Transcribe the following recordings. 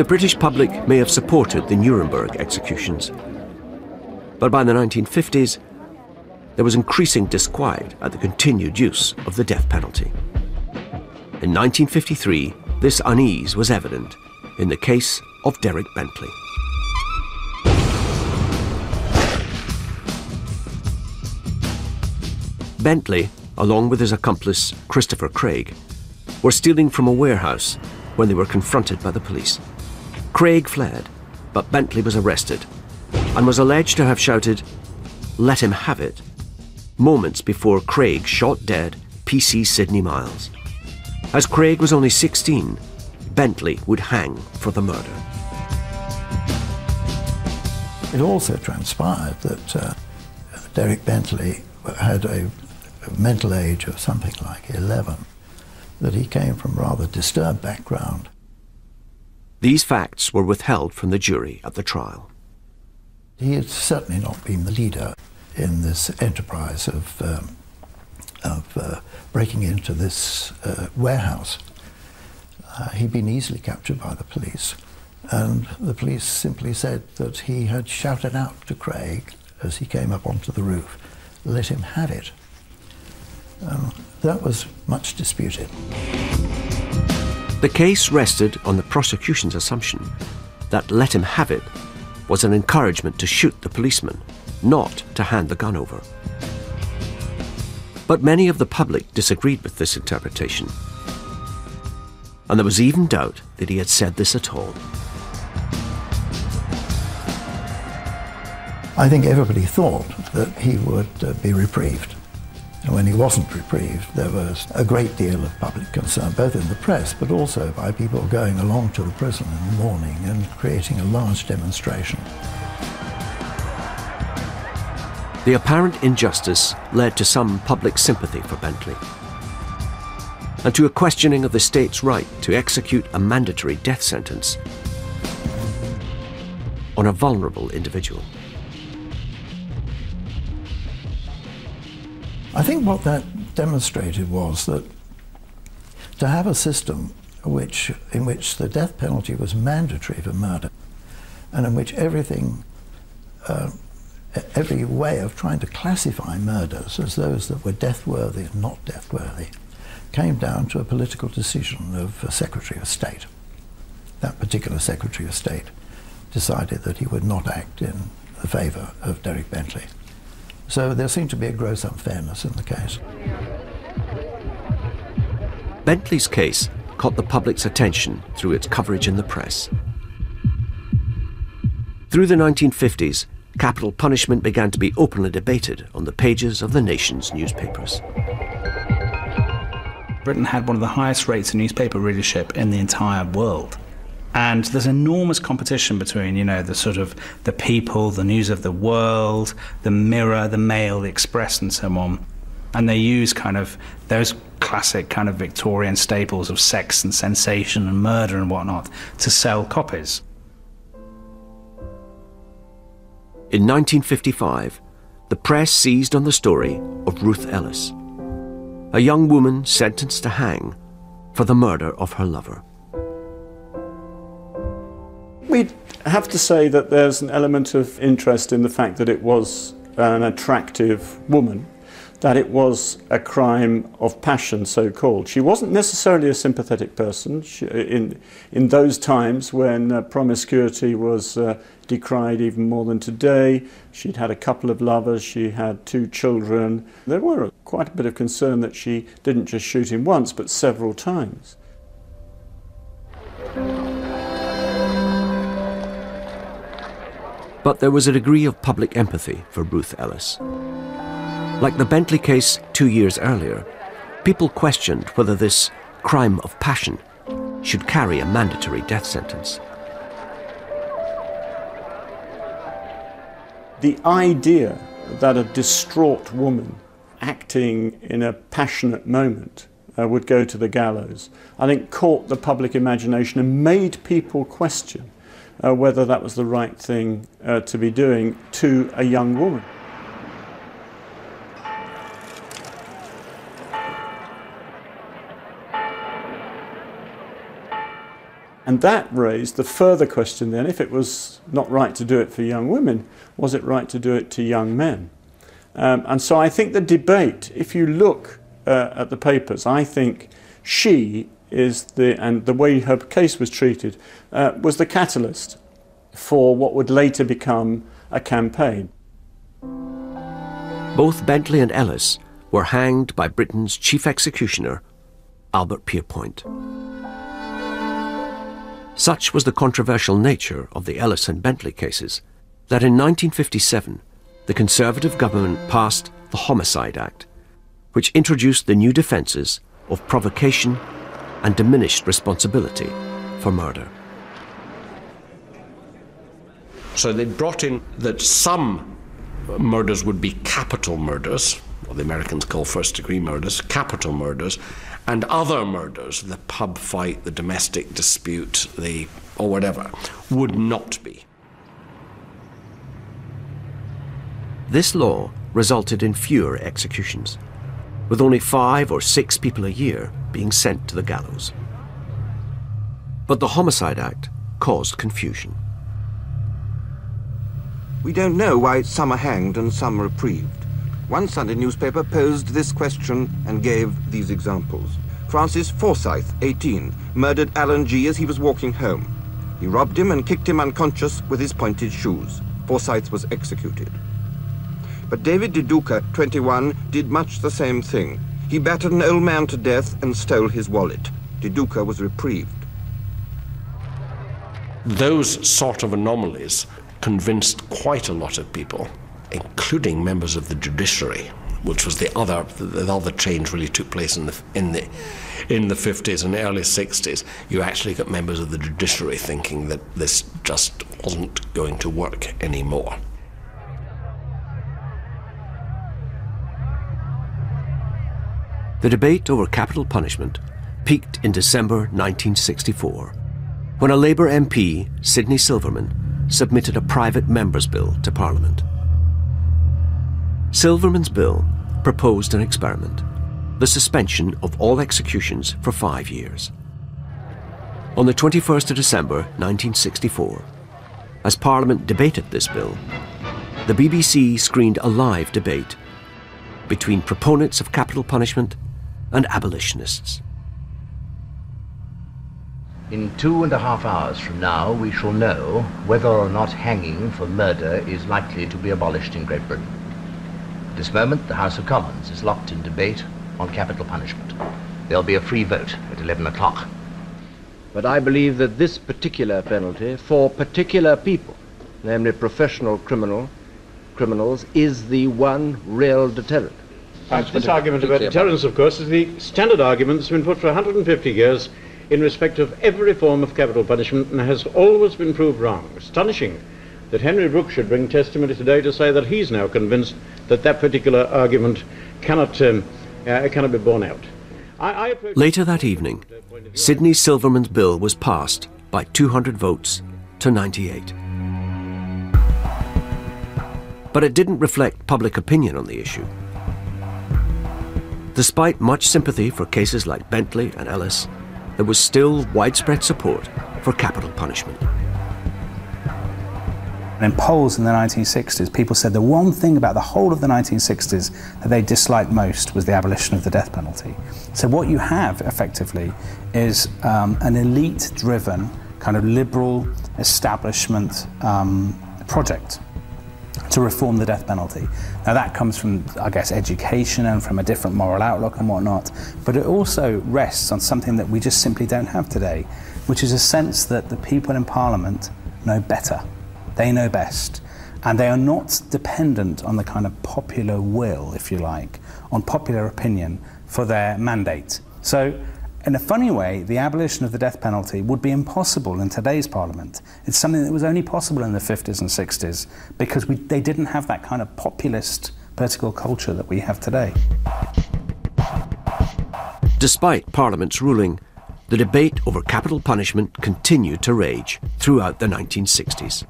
The British public may have supported the Nuremberg executions, but by the 1950s, there was increasing disquiet at the continued use of the death penalty. In 1953, this unease was evident in the case of Derek Bentley. Bentley, along with his accomplice Christopher Craig, were stealing from a warehouse when they were confronted by the police. Craig fled, but Bentley was arrested and was alleged to have shouted, "Let him have it," moments before Craig shot dead PC Sidney Miles. As Craig was only 16, Bentley would hang for the murder. It also transpired that Derek Bentley had a mental age of something like 11, that he came from a rather disturbed background. These facts were withheld from the jury at the trial. He had certainly not been the leader in this enterprise of breaking into this warehouse. He'd been easily captured by the police, and the police simply said that he had shouted out to Craig as he came up onto the roof, "Let him have it." That was much disputed. The case rested on the prosecution's assumption that "let him have it" was an encouragement to shoot the policeman, not to hand the gun over. But many of the public disagreed with this interpretation, and there was even doubt that he had said this at all. I think everybody thought that he would be reprieved. And when he wasn't reprieved, there was a great deal of public concern, both in the press, but also by people going along to the prison in the morning and creating a large demonstration. The apparent injustice led to some public sympathy for Bentley, and to a questioning of the state's right to execute a mandatory death sentence on a vulnerable individual. I think what that demonstrated was that to have a system in which the death penalty was mandatory for murder, and in which every way of trying to classify murders as those that were death-worthy and not death-worthy came down to a political decision of a Secretary of State. That particular Secretary of State decided that he would not act in the favour of Derek Bentley. So there seemed to be a gross unfairness in the case. Bentley's case caught the public's attention through its coverage in the press. Through the 1950s, capital punishment began to be openly debated on the pages of the nation's newspapers. Britain had one of the highest rates of newspaper readership in the entire world. And there's enormous competition between, the People, the News of the World, the Mirror, the Mail, the Express, and so on. And they use those classic Victorian staples of sex and sensation and murder and whatnot to sell copies. In 1955, the press seized on the story of Ruth Ellis, a young woman sentenced to hang for the murder of her lover. We'd have to say that there's an element of interest in the fact that it was an attractive woman, that it was a crime of passion, so-called. She wasn't necessarily a sympathetic person. In those times when promiscuity was decried even more than today, she'd had a couple of lovers, she had 2 children. There were quite a bit of concern that she didn't just shoot him once, but several times. But there was a degree of public empathy for Ruth Ellis. Like the Bentley case 2 years earlier, people questioned whether this crime of passion should carry a mandatory death sentence. The idea that a distraught woman acting in a passionate moment would go to the gallows, I think caught the public imagination and made people question whether that was the right thing to be doing to a young woman. And that raised the further question then, if it was not right to do it for young women, was it right to do it to young men? And so I think the debate, if you look at the papers, I think she is and the way her case was treated, was the catalyst for what would later become a campaign. Both Bentley and Ellis were hanged by Britain's chief executioner, Albert Pierrepoint. Such was the controversial nature of the Ellis and Bentley cases that in 1957 the Conservative government passed the Homicide Act, which introduced the new defences of provocation and diminished responsibility for murder. So they brought in that some murders would be capital murders, what the Americans call first-degree murders, capital murders, and other murders, the pub fight, the domestic dispute, or whatever, would not be. This law resulted in fewer executions, with only 5 or 6 people a year being sent to the gallows. But the Homicide Act caused confusion. We don't know why some are hanged and some reprieved. One Sunday newspaper posed this question and gave these examples. Francis Forsyth, 18, murdered Alan G. as he was walking home. He robbed him and kicked him unconscious with his pointed shoes. Forsyth was executed. But David De Duca, 21, did much the same thing. He battered an old man to death and stole his wallet. De Duca was reprieved. Those sort of anomalies convinced quite a lot of people, including members of the judiciary, which was the other change really took place in the 50s and early 60s. You actually got members of the judiciary thinking that this just wasn't going to work anymore. The debate over capital punishment peaked in December 1964, when a Labour MP, Sidney Silverman, submitted a private member's bill to Parliament. Silverman's bill proposed an experiment, the suspension of all executions for 5 years. On the 21st of December 1964, as Parliament debated this bill, the BBC screened a live debate between proponents of capital punishment and abolitionists. In 2.5 hours from now, we shall know whether or not hanging for murder is likely to be abolished in Great Britain. At this moment, the House of Commons is locked in debate on capital punishment. There'll be a free vote at 11 o'clock. But I believe that this particular penalty for particular people, namely professional criminals, is the one real deterrent. This argument about deterrence, of course, is the standard argument that's been put for 150 years in respect of every form of capital punishment and has always been proved wrong. Astonishing that Henry Brooke should bring testimony today to say that he's now convinced that that particular argument cannot be borne out. Later that evening, Sidney Silverman's bill was passed by 200 votes to 98. But it didn't reflect public opinion on the issue. Despite much sympathy for cases like Bentley and Ellis, there was still widespread support for capital punishment. In polls in the 1960s, people said the one thing about the whole of the 1960s that they disliked most was the abolition of the death penalty. So what you have, effectively, is an elite-driven, kind of liberal establishment project to reform the death penalty. Now that comes from, I guess, education and from a different moral outlook and whatnot, but it also rests on something that we just simply don't have today, which is a sense that the people in Parliament know better. They know best. And they are not dependent on the kind of popular will, if you like, on popular opinion for their mandate. So, in a funny way, the abolition of the death penalty would be impossible in today's Parliament. It's something that was only possible in the 50s and 60s because they didn't have that kind of populist political culture that we have today. Despite Parliament's ruling, the debate over capital punishment continued to rage throughout the 1960s.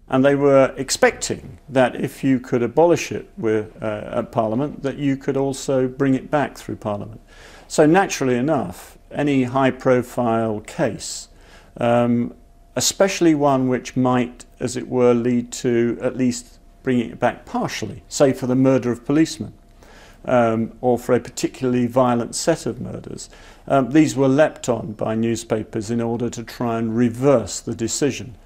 And they were expecting that if you could abolish it at Parliament, that you could also bring it back through Parliament. So naturally enough, any high-profile case, especially one which might, as it were, lead to at least bringing it back partially, say for the murder of policemen, or for a particularly violent set of murders. These were leapt on by newspapers in order to try and reverse the decision.